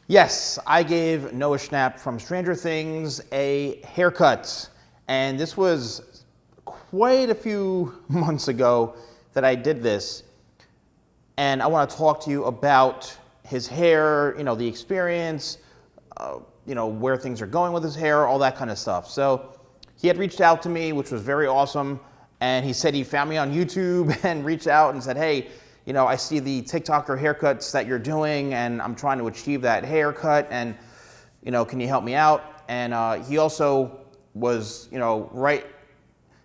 Yes, I gave Noah Schnapp from Stranger Things a haircut, and this was quite a few months ago that I did this, and I want to talk to you about his hair, the experience, where things are going with his hair, all that kind of stuff. So he had reached out to me, which was very awesome, and he said he found me on YouTube and reached out and said, hey, I see the TikToker haircuts that you're doing, and I'm trying to achieve that haircut, and, can you help me out? And he also was, right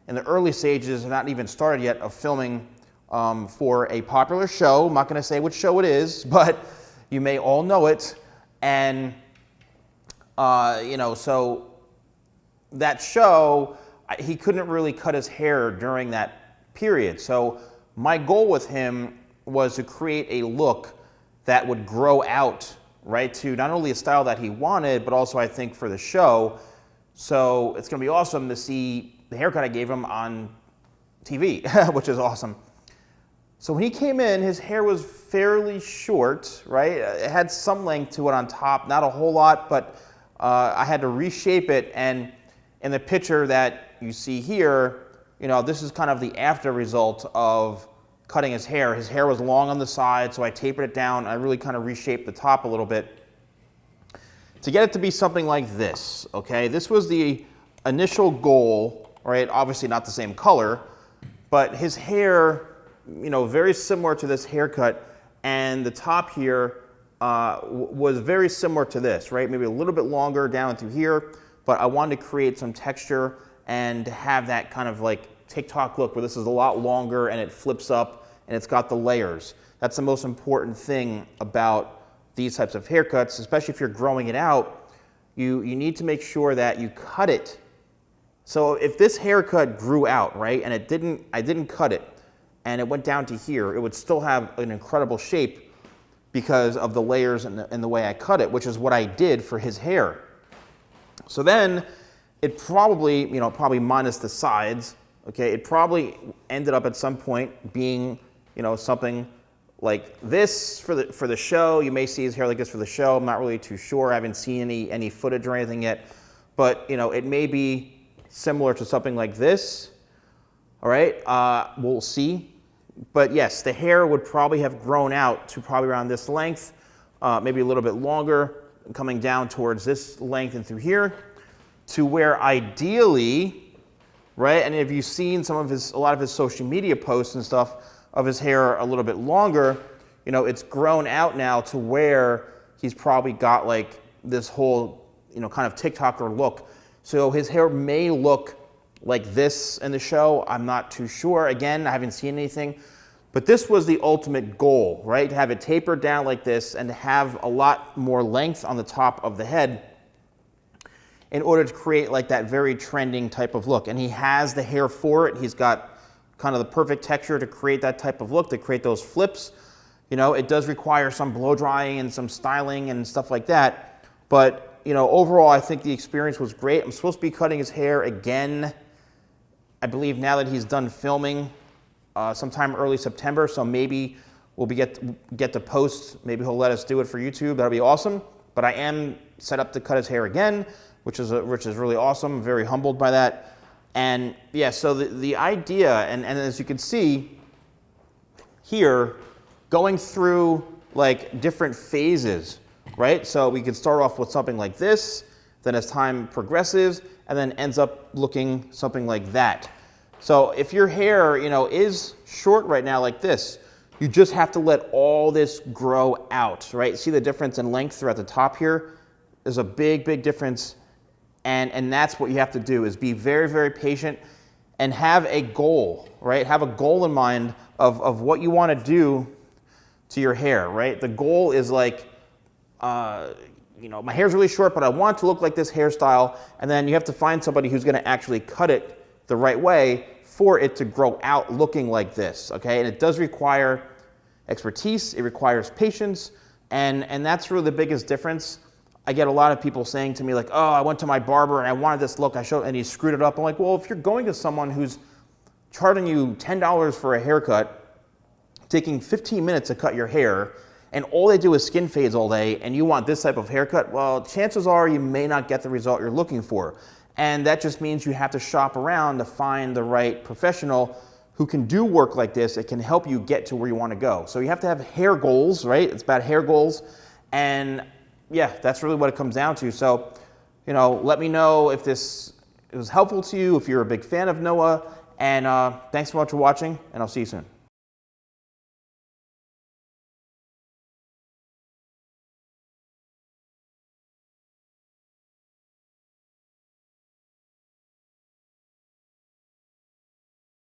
in the early stages, not even started yet, of filming for a popular show. I'm not going to say which show it is, but you may all know it. And, so that show, he couldn't really cut his hair during that period. So my goal with him was to create a look that would grow out, right, to not only a style that he wanted, but also I think for the show. So it's gonna be awesome to see the haircut I gave him on TV, which is awesome. So when he came in, his hair was fairly short, right? It had some length to it on top, not a whole lot, but I had to reshape it. And in the picture that you see here, this is kind of the after result of cutting his hair. His hair was long on the side, so I tapered it down. I really kind of reshaped the top a little bit to get it to be something like this, okay? This was the initial goal, right? Obviously not the same color, but his hair, very similar to this haircut, and the top here was very similar to this, right? Maybe a little bit longer down through here, but I wanted to create some texture and have that kind of like TikTok look where this is a lot longer and it flips up and it's got the layers. That's the most important thing about these types of haircuts, especially if you're growing it out. You need to make sure that you cut it. So if this haircut grew out, right, and I didn't cut it, and it went down to here, it would still have an incredible shape because of the layers and the way I cut it, which is what I did for his hair. So then it probably, probably minus the sides, okay, it probably ended up at some point being, something like this for the show. You may see his hair like this for the show. I'm not really too sure. I haven't seen any footage or anything yet, but it may be similar to something like this. All right, we'll see. But yes, the hair would probably have grown out to probably around this length, maybe a little bit longer, coming down towards this length and through here, to where ideally, right? And if you've seen a lot of his social media posts and stuff of his hair a little bit longer, it's grown out now to where he's probably got like this whole, kind of TikToker look. So his hair may look like this in the show. I'm not too sure. Again, I haven't seen anything, but this was the ultimate goal, right? To have it tapered down like this and to have a lot more length on the top of the head in order to create like that very trending type of look. And he has the hair for it. He's got kind of the perfect texture to create that type of look, to create those flips. It does require some blow drying and some styling and stuff like that. But, overall, I think the experience was great. I'm supposed to be cutting his hair again, I believe, now that he's done filming sometime early September. So maybe we'll get to post. Maybe he'll let us do it for YouTube. That'll be awesome. But I am set up to cut his hair again, which is really awesome. I'm very humbled by that. And yeah, so the idea, and as you can see here, going through like different phases, right? So we could start off with something like this, then as time progresses, and then ends up looking something like that. So if your hair, is short right now like this, you just have to let all this grow out, right? See the difference in length throughout the top here? There's a big, big difference. And that's what you have to do, is be very, very patient and have a goal, right? Have a goal in mind of what you want to do to your hair, right? The goal is like, my hair's really short, but I want it to look like this hairstyle. And then you have to find somebody who's going to actually cut it the right way for it to grow out looking like this, okay? And it does require expertise. It requires patience. And that's really the biggest difference. I get a lot of people saying to me like, oh, I went to my barber and I wanted this look, and he screwed it up. I'm like, well, if you're going to someone who's charging you $10 for a haircut, taking 15 minutes to cut your hair, and all they do is skin fades all day, and you want this type of haircut, well, chances are you may not get the result you're looking for. And that just means you have to shop around to find the right professional who can do work like this. It can help you get to where you want to go. So you have to have hair goals, right? It's about hair goals. And yeah, that's really what it comes down to. So, you know, let me know if this was helpful to you, if you're a big fan of Noah. And thanks so much for watching, and I'll see you soon.